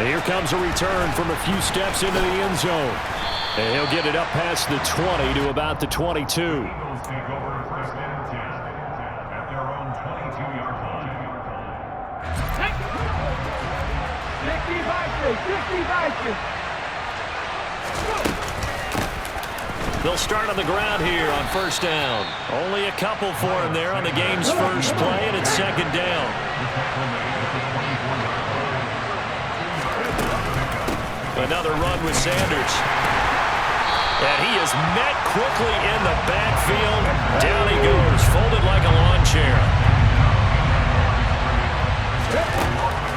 And here comes a return from a few steps into the end zone. And he'll get it up past the 20 to about the 22. Eagles take over first and 10 at their own 22-yard line. 60-60. They'll start on the ground here on first down. Only a couple for him there on the game's first play, and it's second down. Another run with Sanders. And he is met quickly in the backfield. Down he goes, folded like a lawn chair.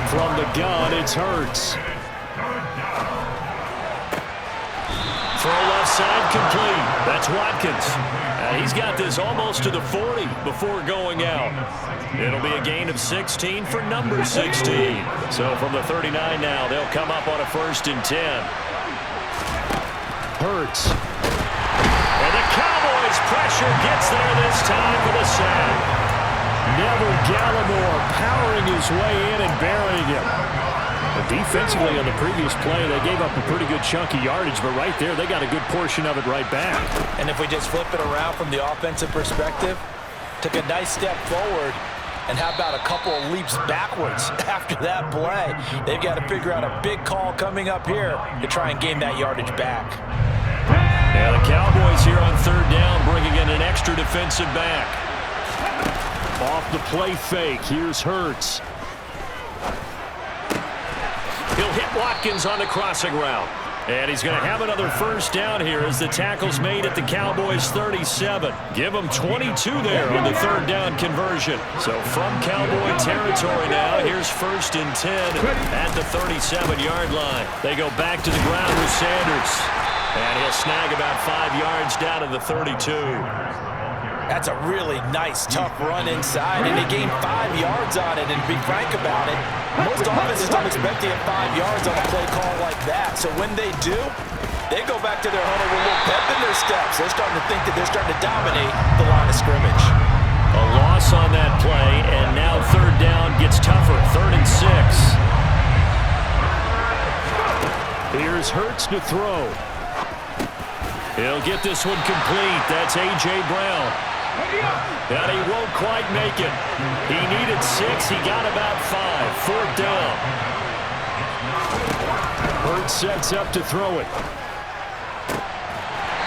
From the gun, it's Hurts. Throw left side complete. That's Watkins. He's got this almost to the 40 before going out. It'll be a gain of 16 for number 16. So from the 39 now, they'll come up on a 1st and 10. Hurts. And the Cowboys' pressure gets there this time for the sack. Neville Gallimore powering his way in and burying him. But defensively on the previous play, they gave up a pretty good chunk of yardage, but right there, they got a good portion of it right back. And if we just flip it around from the offensive perspective, took a nice step forward, and how about a couple of leaps backwards after that play? They've got to figure out a big call coming up here to try and gain that yardage back. Yeah, the Cowboys here on 3rd down, bringing in an extra defensive back. Off the play fake, here's Hurts. He'll hit Watkins on the crossing route. And he's going to have another 1st down here as the tackle's made at the Cowboys' 37. Give him 22 there on the 3rd down conversion. So from Cowboy territory now, here's 1st and 10 at the 37-yard line. They go back to the ground with Sanders. And he'll snag about 5 yards down to the 32. That's a really nice, tough run inside, and he gained 5 yards on it. And to be frank about it, most offenses don't expect to get 5 yards on a play call like that. So when they do, they go back to their huddle with a little pep in their steps. They're starting to think that they're starting to dominate the line of scrimmage. A loss on that play, and now 3rd down gets tougher. 3rd and 6. Here's Hurts to throw. He'll get this one complete. That's A.J. Brown. And he won't quite make it. He needed 6. He got about 5. 4th down. Hurts sets up to throw it.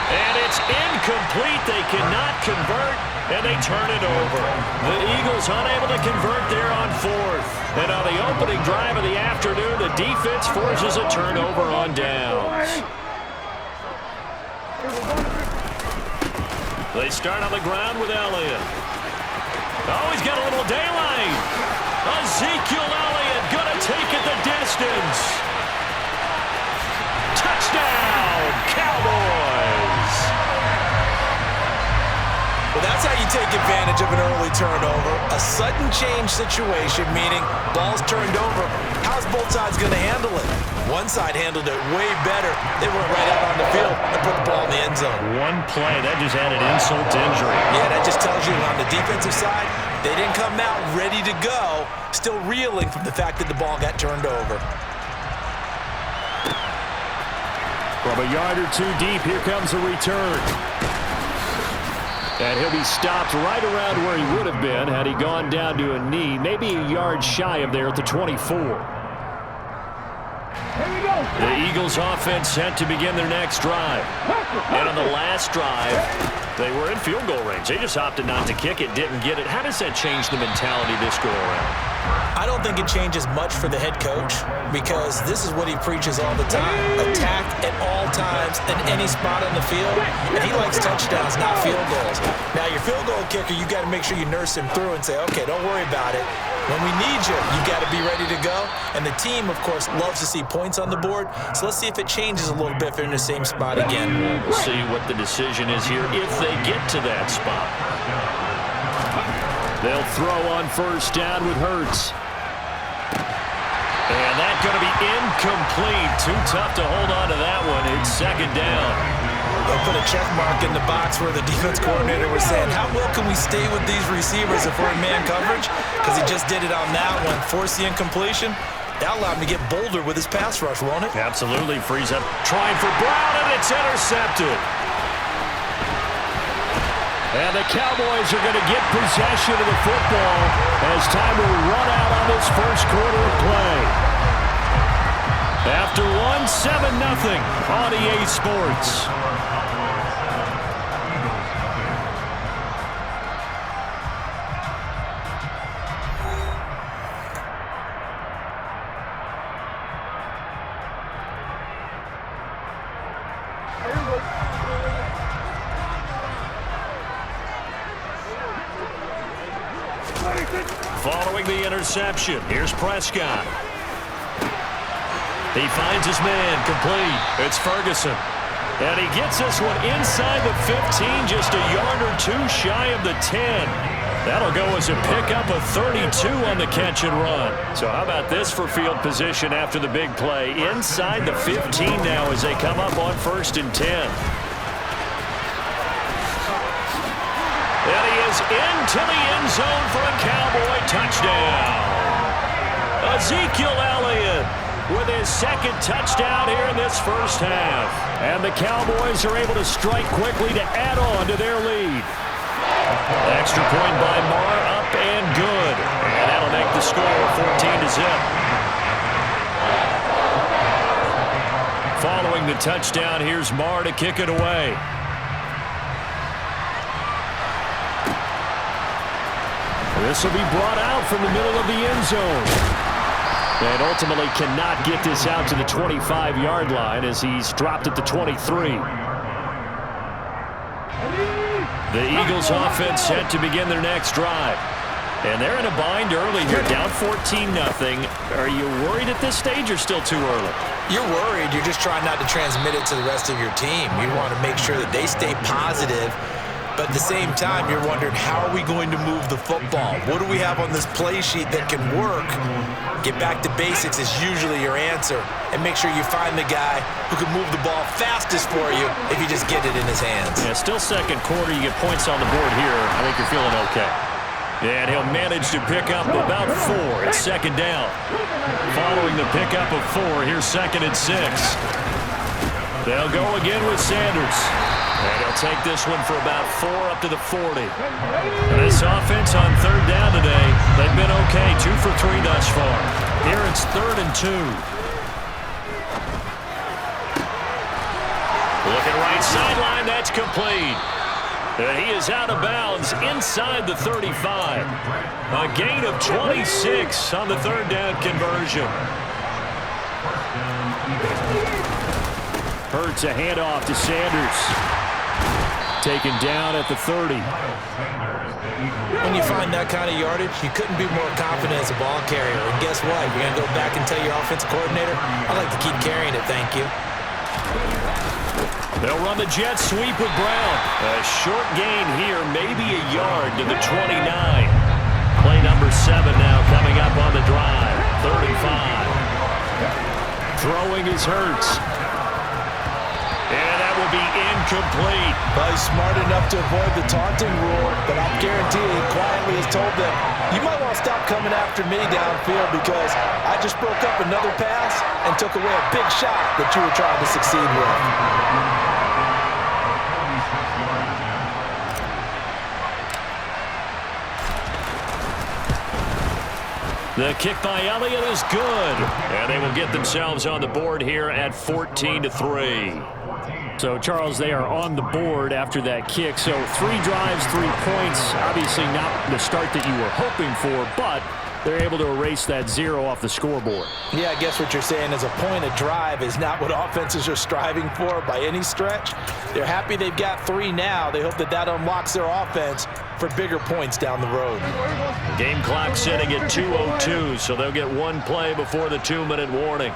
And it's incomplete. They cannot convert, and they turn it over. The Eagles unable to convert there on 4th. And on the opening drive of the afternoon, the defense forces a turnover on downs. They start on the ground with Elliott. Oh, he's got a little daylight. Ezekiel Elliott going to take it the distance. Touchdown, Cowboys. Well, that's how you take advantage of an early turnover. A sudden change situation, meaning ball's turned over. How's both sides going to handle it? One side handled it way better. They went right out on the field and put the ball in the end zone. One play, that just added insult to injury. Yeah, that just tells you on the defensive side, they didn't come out ready to go, still reeling from the fact that the ball got turned over. From a yard or 2 deep, here comes a return. And he'll be stopped right around where he would have been had he gone down to a knee, maybe a yard shy of there at the 24. The Eagles offense set to begin their next drive. And on the last drive, they were in field goal range. They just opted not to kick it, didn't get it. How does that change the mentality this go around? I don't think it changes much for the head coach because this is what he preaches all the time. Attack at all times in any spot on the field. And he likes touchdowns, not field goals. Now, your field goal kicker, you got to make sure you nurse him through and say, okay, don't worry about it. When we need you, you got to be ready to go. And the team, of course, loves to see points on the board. So let's see if it changes a little bit if they're in the same spot again. We'll see what the decision is here if they get to that spot. They'll throw on 1st down with Hurts. And that's going to be incomplete. Too tough to hold on to that one. It's 2nd down. They'll put a check mark in the box where the defense coordinator was saying, how well can we stay with these receivers if we're in man coverage? Because he just did it on that one. Force the incompletion. That'll allow him to get bolder with his pass rush, won't it? Absolutely. Frees up, trying for Brown, and it's intercepted. And the Cowboys are going to get possession of the football as time will run out on this first quarter of play. After 7-0 on EA Sports. Following the interception, here's Prescott. He finds his man, complete. It's Ferguson. And he gets this one inside the 15, just a yard or two shy of the 10. That'll go as a pickup of 32 on the catch and run. So how about this for field position after the big play? Inside the 15 now as they come up on 1st and 10. And he is into the end zone for a Cowboy touchdown. Ezekiel Elliott with his second touchdown here in this first half. And the Cowboys are able to strike quickly to add on to their lead. Extra point by Marr, up and good. And that'll make the score 14-0. Following the touchdown, here's Marr to kick it away. This will be brought out from the middle of the end zone. And ultimately cannot get this out to the 25-yard line as he's dropped at the 23. The Eagles offense set to begin their next drive. And they're in a bind early here, down 14-0. Are you worried at this stage or still too early? You're worried. You're just trying not to transmit it to the rest of your team. You want to make sure that they stay positive. But at the same time, you're wondering, how are we going to move the football? What do we have on this play sheet that can work? Get back to basics is usually your answer. And make sure you find the guy who can move the ball fastest for you if you just get it in his hands. Yeah, still second quarter. You get points on the board here. I think you're feeling okay. And he'll manage to pick up about 4. It's second down. Following the pickup of 4, here's 2nd and 6. They'll go again with Sanders. And he'll take this one for about 4 up to the 40. And this offense on 3rd down today, they've been okay, 2 for 3 thus far. Here it's 3rd and 2. Looking right sideline, that's complete. And he is out of bounds inside the 35. A gain of 26 on the 3rd down conversion. Hurts a handoff to Sanders. Taken down at the 30. When you find that kind of yardage, you couldn't be more confident as a ball carrier. And guess what? You're going to go back and tell your offensive coordinator, I'd like to keep carrying it, thank you. They'll run the jet sweep with Brown. A short gain here, maybe a yard to the 29. Play number 7 now coming up on the drive. 3rd and 5. Throwing is Hurts. And that will be incomplete. Well, he's smart enough to avoid the taunting rule, but I guarantee he quietly has told them, you might want to stop coming after me downfield because I just broke up another pass and took away a big shot that you were trying to succeed with. The kick by Elliott is good. And they will get themselves on the board here at 14-3. So, Charles, they are on the board after that kick. So 3 drives, 3 points. Obviously not the start that you were hoping for, but they're able to erase that 0 off the scoreboard. Yeah, I guess what you're saying is a point of drive is not what offenses are striving for by any stretch. They're happy they've got 3 now. They hope that that unlocks their offense for bigger points down the road. Game clock sitting at 2:02, so they'll get 1 play before the 2-minute warning.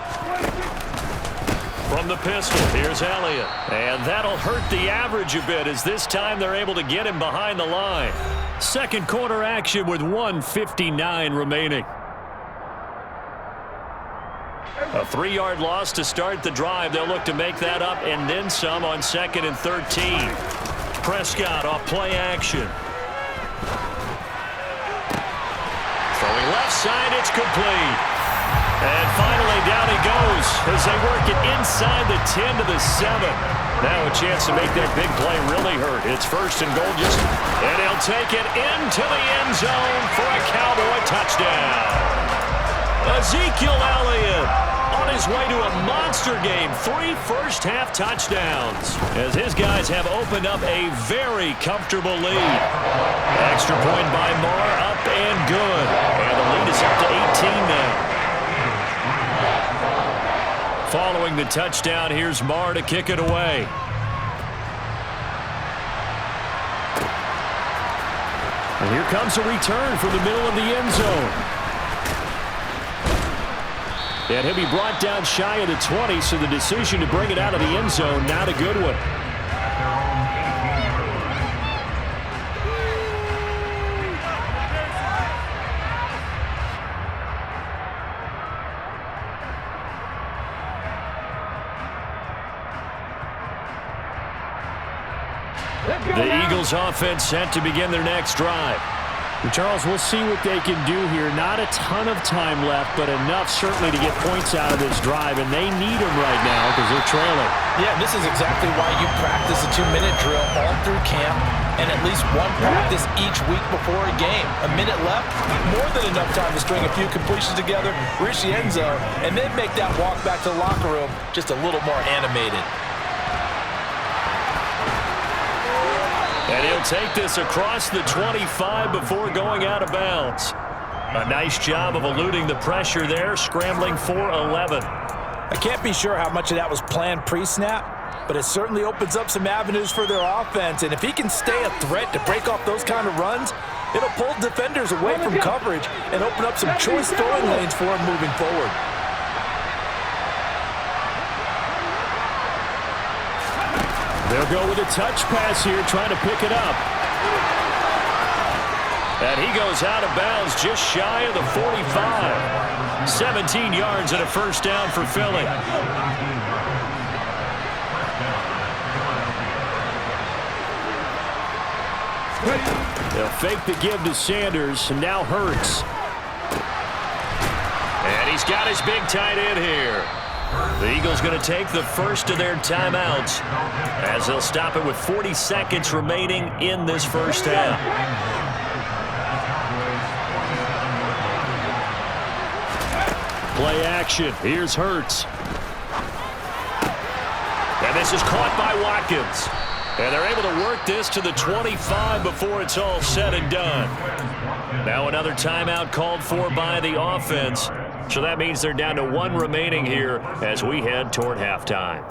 From the pistol, here's Elliott. And that'll hurt the average a bit as this time they're able to get him behind the line. Second quarter action with 1:59 remaining. A 3-yard loss to start the drive. They'll look to make that up and then some on 2nd and 13. Prescott off play action. Throwing left side, it's complete. And finally, down he goes as they work it inside the 10 to the 7. Now a chance to make that big play really hurt. It's first and goal, and he'll take it into the end zone for a Cowboy touchdown. Ezekiel Elliott on his way to a monster game. 3 first-half touchdowns as his guys have opened up a very comfortable lead. Extra point by Marr, up and good. And the lead is up to 18 now. Following the touchdown, here's Marr to kick it away. And here comes a return from the middle of the end zone. And he'll be brought down shy of the 20, so the decision to bring it out of the end zone, not a good one. The Eagles offense set to begin their next drive. Charles, we'll see what they can do here. Not a ton of time left, but enough certainly to get points out of this drive, and they need them right now because they're trailing. Yeah, this is exactly why you practice a 2-minute drill all through camp and at least one practice each week before a game. A minute left, more than enough time to string a few completions together, reach the end zone, and then make that walk back to the locker room just a little more animated. And he'll take this across the 25 before going out of bounds. A nice job of eluding the pressure there, scrambling for 11. I can't be sure how much of that was planned pre-snap, but it certainly opens up some avenues for their offense. And if he can stay a threat to break off those kind of runs, it'll pull defenders away from coverage and open up some choice throwing lanes for him moving forward. They'll go with a touch pass here, trying to pick it up. And he goes out of bounds just shy of the 45. 17 yards and a first down for Philly. They'll fake the give to Sanders, and now Hurts. And he's got his big tight end here. The Eagles going to take the first of their timeouts as they'll stop it with 40 seconds remaining in this first half. Play action. Here's Hurts. And this is caught by Watkins. And they're able to work this to the 25 before it's all said and done. Now another timeout called for by the offense. So that means they're down to 1 remaining here as we head toward halftime.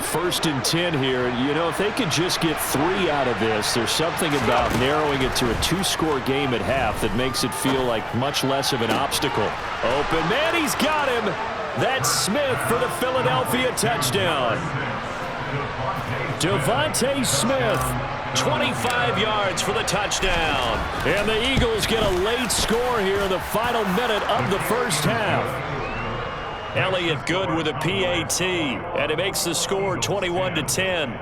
First and 10 here. You know, if they could just get 3 out of this, there's something about narrowing it to a 2-score game at half that makes it feel like much less of an obstacle. Open man, he's got him. That's Smith for the Philadelphia touchdown. Devontae Smith, 25 yards for the touchdown. And the Eagles get a late score here in the final minute of the first half. Elliott good with a PAT, and it makes the score 21-10.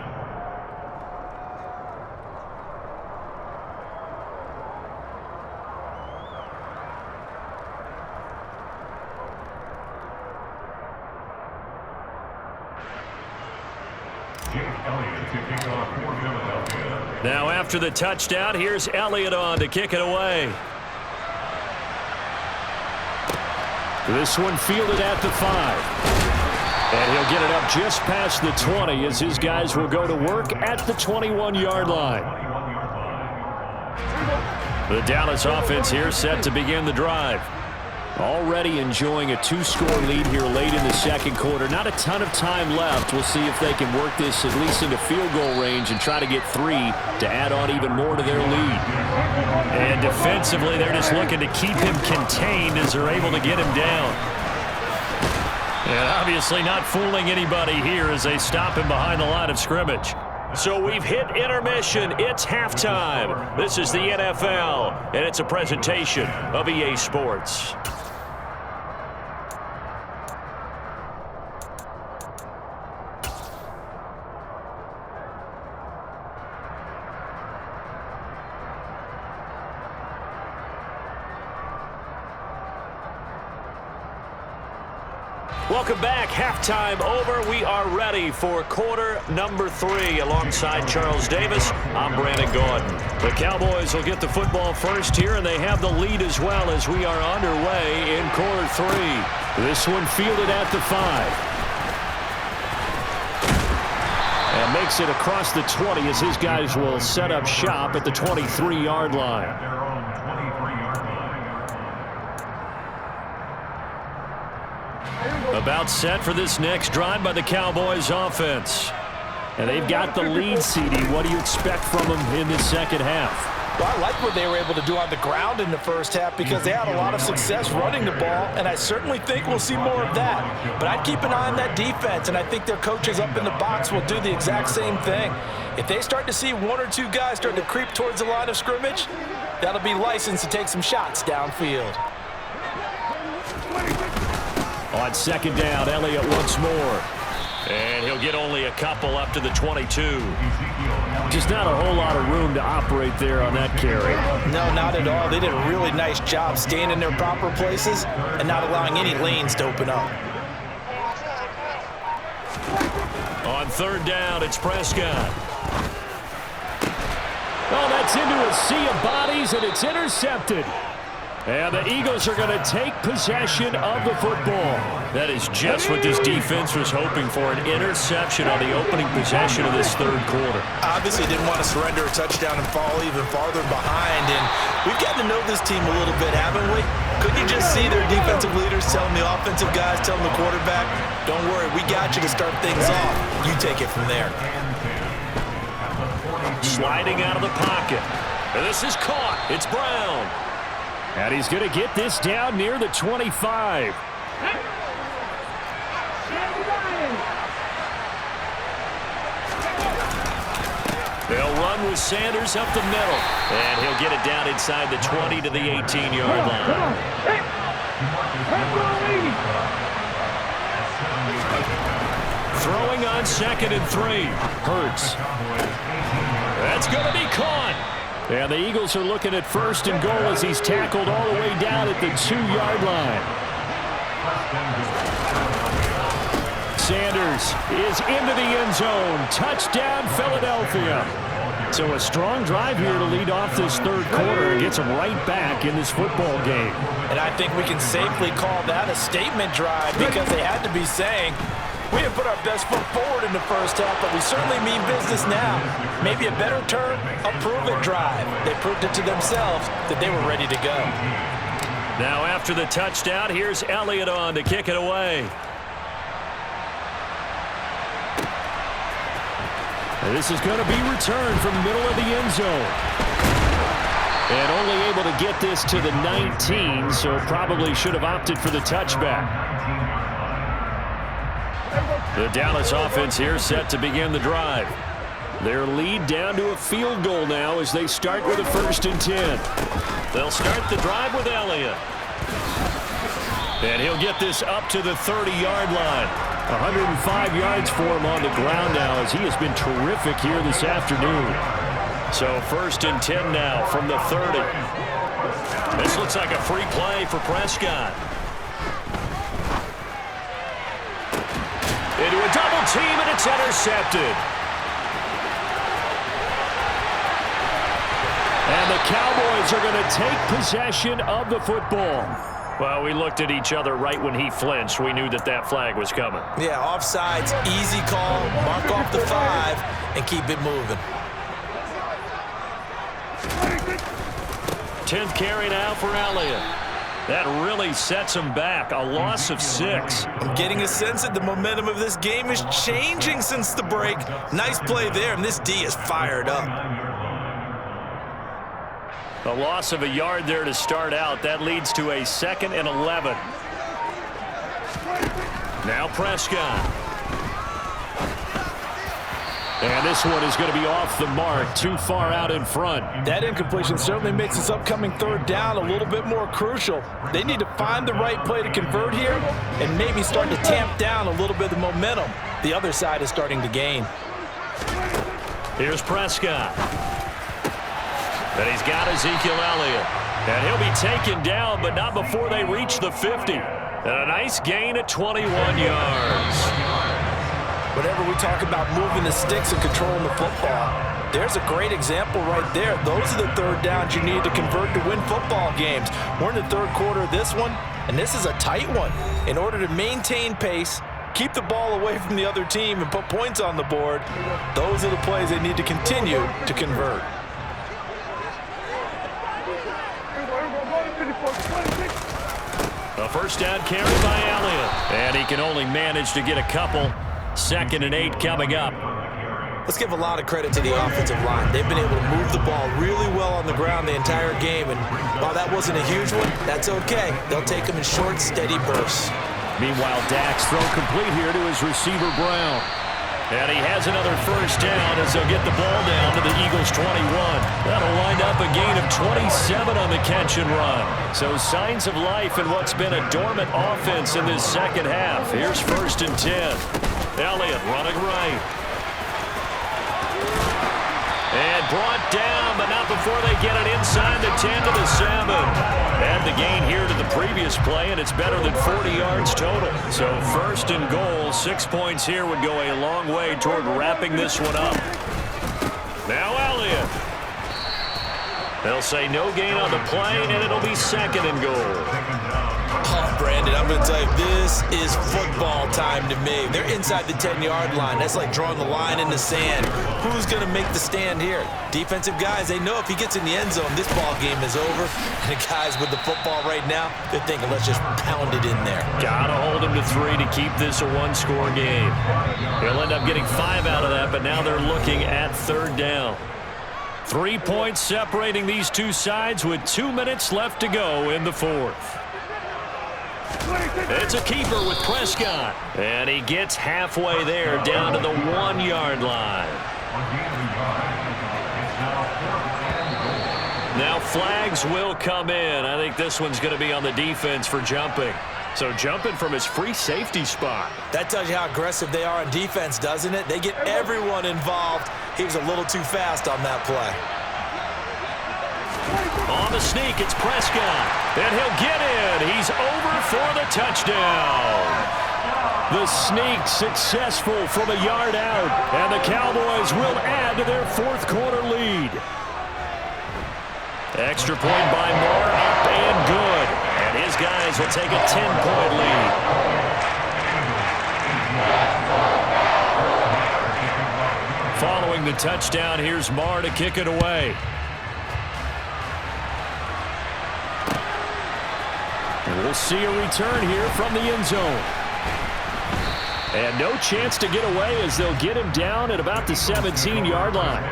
Now after the touchdown, here's Elliott on to kick it away. This one fielded at the 5. And he'll get it up just past the 20 as his guys will go to work at the 21-yard line. The Dallas offense here set to begin the drive. Already enjoying a 2-score lead here late in the second quarter. Not a ton of time left. We'll see if they can work this at least into field goal range and try to get 3 to add on even more to their lead. And defensively, they're just looking to keep him contained as they're able to get him down. And obviously not fooling anybody here as they stop him behind the line of scrimmage. So we've hit intermission. It's halftime. This is the NFL, and it's a presentation of EA Sports. Welcome back. Halftime over. We are ready for quarter number 3. Alongside Charles Davis, I'm Brandon Gordon. The Cowboys will get the football first here, and they have the lead as well as we are underway in quarter 3. This one fielded at the 5. And makes it across the 20 as his guys will set up shop at the 23-yard line. At their own 23-yard line. About set for this next drive by the Cowboys offense. And they've got the lead, CD. What do you expect from them in the second half? Well, I like what they were able to do on the ground in the first half because they had a lot of success running the ball, and I certainly think we'll see more of that. But I'd keep an eye on that defense, and I think their coaches up in the box will do the exact same thing. If they start to see 1 or 2 guys start to creep towards the line of scrimmage, that'll be licensed to take some shots downfield. On second down, Elliott once more. And he'll get only a couple up to the 22. Just not a whole lot of room to operate there on that carry. No, not at all. They did a really nice job staying in their proper places and not allowing any lanes to open up. On third down, it's Prescott. Oh, that's into a sea of bodies, and it's intercepted. And the Eagles are going to take possession of the football. That is just what this defense was hoping for, an interception on the opening possession of this third quarter. Obviously didn't want to surrender a touchdown and fall even farther behind. And we've gotten to know this team a little bit, haven't we? Couldn't you just see their defensive leaders telling the offensive guys, telling the quarterback, don't worry, we got you to start things off. You take it from there. Sliding out of the pocket. And this is caught. It's Brown. And he's going to get this down near the 25. They'll run with Sanders up the middle. And he'll get it down inside the 20 to the 18-yard line. Throwing on second and 3. Hurts. That's going to be caught. And the Eagles are looking at first and goal as he's tackled all the way down at the 2-yard line. Sanders is into the end zone. Touchdown, Philadelphia. So a strong drive here to lead off this third quarter and gets them right back in this football game. And I think we can safely call that a statement drive because they had to be saying, we didn't put our best foot forward in the first half, but we certainly mean business now. Maybe a better term, a prove-it drive. They proved it to themselves that they were ready to go. Now after the touchdown, here's Elliott on to kick it away. And this is going to be returned from the middle of the end zone. And only able to get this to the 19, so probably should have opted for the touchback. The Dallas offense here set to begin the drive. Their lead down to a field goal now as they start with a 1st and 10. They'll start the drive with Elliott. And he'll get this up to the 30-yard line. 105 yards for him on the ground now as he has been terrific here this afternoon. So 1st and 10 now from the 30. This looks like a free play for Prescott. Into a double team, and it's intercepted. And the Cowboys are going to take possession of the football. Well, we looked at each other right when he flinched. We knew that that flag was coming. Yeah, offsides, easy call, mark off the 5, and keep it moving. 10th carry now for Elliott. That really sets him back. A loss of 6. I'm getting a sense that the momentum of this game is changing since the break. Nice play there, and this D is fired up. A loss of a yard there to start out. That leads to a 2nd and 11. Now Prescott. And this one is going to be off the mark, too far out in front. That incompletion certainly makes this upcoming 3rd down a little bit more crucial. They need to find the right play to convert here and maybe start to tamp down a little bit of the momentum the other side is starting to gain. Here's Prescott. And he's got Ezekiel Elliott. And he'll be taken down, but not before they reach the 50. And a nice gain of 21 yards. Whenever we talk about moving the sticks and controlling the football, there's a great example right there. Those are the third downs you need to convert to win football games. We're in the third quarter of this one, and this is a tight one. In order to maintain pace, keep the ball away from the other team, and put points on the board, those are the plays they need to continue to convert. A first down carry by Elliott. And he can only manage to get a couple. 2nd and 8 coming up. Let's give a lot of credit to the offensive line. They've been able to move the ball really well on the ground the entire game. And while that wasn't a huge one, that's okay. They'll take them in short, steady bursts. Meanwhile, Dak's throw complete here to his receiver, Brown. And he has another first down as they'll get the ball down to the Eagles' 21. That'll wind up a gain of 27 on the catch and run. So signs of life in what's been a dormant offense in this second half. Here's 1st and 10. Elliott running right. And brought down, but not before they get it inside the 10 to the 7. Add the gain here to the previous play, and it's better than 40 yards total. So 1st and goal, 6 points here would go a long way toward wrapping this one up. Now Elliott. They'll say no gain on the play, and it'll be 2nd and goal. Oh, Brandon, I'm going to tell you, this is football time to me. They're inside the 10-yard line. That's like drawing the line in the sand. Who's going to make the stand here? Defensive guys, they know if he gets in the end zone, this ball game is over. And the guys with the football right now, they're thinking, let's just pound it in there. Got to hold him to 3 to keep this a one-score game. He'll end up getting 5 out of that, but now they're looking at 3rd down. 3 points separating these two sides with 2 minutes left to go in the 4th. It's a keeper with Prescott. And he gets halfway there down to the 1-yard line. Now flags will come in. I think this one's going to be on the defense for jumping. So jumping from his free safety spot. That tells you how aggressive they are on defense, doesn't it? They get everyone involved. He was a little too fast on that play. On the sneak, it's Prescott. And he'll get in. He's over for the touchdown. The sneak successful from a yard out. And the Cowboys will add to their 4th quarter lead. Extra point by Moore, up and good. And his guys will take a 10-point lead. Following the touchdown, here's Moore to kick it away. And we'll see a return here from the end zone. And no chance to get away as they'll get him down at about the 17-yard line.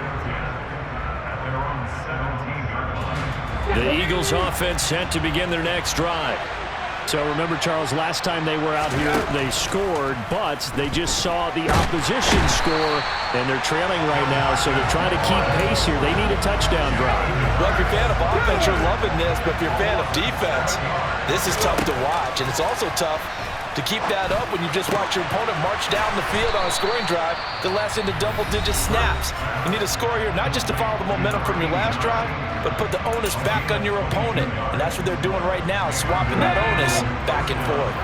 The Eagles offense set to begin their next drive. So remember, Charles, last time they were out here, they scored, but they just saw the opposition score, and they're trailing right now, so they're trying to keep pace here. They need a touchdown drive. Well, if you're a fan of offense, you're loving this, but if you're a fan of defense, this is tough to watch, and it's also tough to keep that up when you just watch your opponent march down the field on a scoring drive that lasts into double-digit snaps. You need a score here, not just to follow the momentum from your last drive, but put the onus back on your opponent. And that's what they're doing right now, swapping that onus back and forth.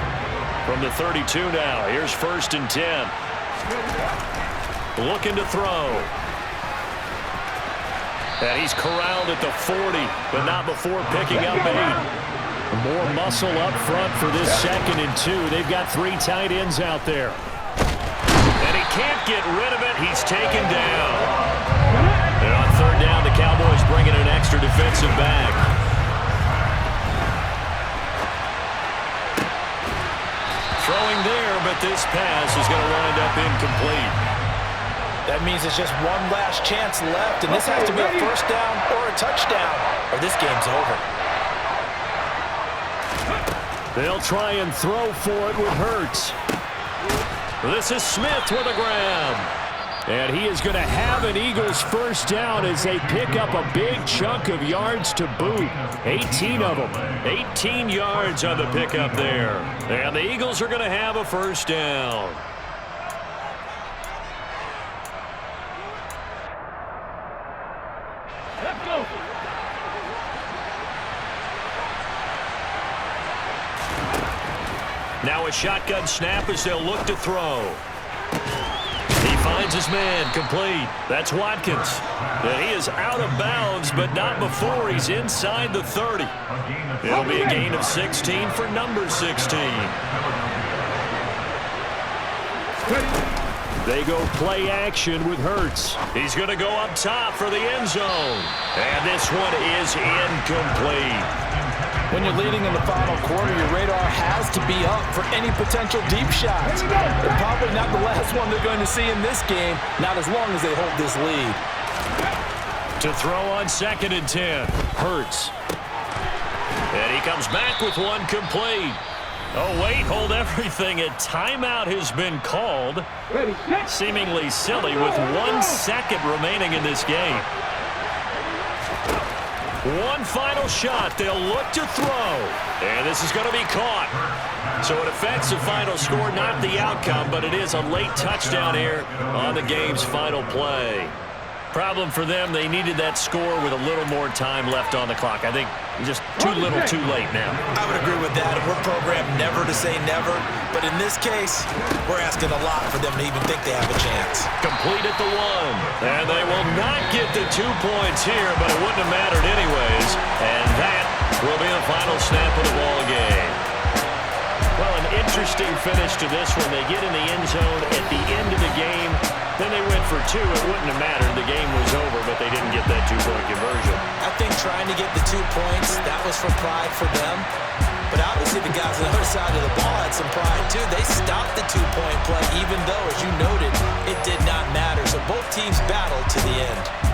From the 32 now, here's 1st and 10. Looking to throw. And he's corralled at the 40, but not before picking up 8. More muscle up front for this 2nd and 2. They've got 3 tight ends out there. And he can't get rid of it. He's taken down. And on 3rd down, the Cowboys bring in an extra defensive back. Throwing there, but this pass is going to wind up incomplete. That means it's just one last chance left, and this has to be a first down or a touchdown, or this game's over. They'll try and throw for it with Hurts. This is Smith with a grab. And he is going to have an Eagles first down as they pick up a big chunk of yards to boot. 18 of them. 18 yards on the pickup there. And the Eagles are going to have a first down. Let's go. Now a shotgun snap as they'll look to throw. He finds his man, complete. That's Watkins. And he is out of bounds, but not before he's inside the 30. It'll be a gain of 16 for number 16. They go play action with Hurts. He's going to go up top for the end zone. And this one is incomplete. When you're leading in the final quarter, your radar has to be up for any potential deep shots. They're probably not the last one they're going to see in this game, not as long as they hold this lead. To throw on 2nd and 10. Hurts. And he comes back with one complete. Oh, wait, hold everything. A timeout has been called. Seemingly silly with 1 second remaining in this game. One final shot. They'll look to throw. And this is going to be caught. So it affects the final score, not the outcome, but it is a late touchdown here on the game's final play. Problem for them, they needed that score with a little more time left on the clock. I think just too little too late now. I would agree with that. We're programmed never to say never. But in this case, we're asking a lot for them to even think they have a chance. Complete at the 1. And they will not get the 2 points here, but it wouldn't have mattered anyways. And that will be the final snap of the ball game. Well, an interesting finish to this one. They get in the end zone at the end of the game. Then they went for 2. It wouldn't have mattered. The game was over, but they didn't get that 2-point conversion. I think trying to get the 2 points, that was for pride for them. But obviously the guys on the other side of the ball had some pride too. They stopped the 2-point play, even though, as you noted, it did not matter. So both teams battled to the end.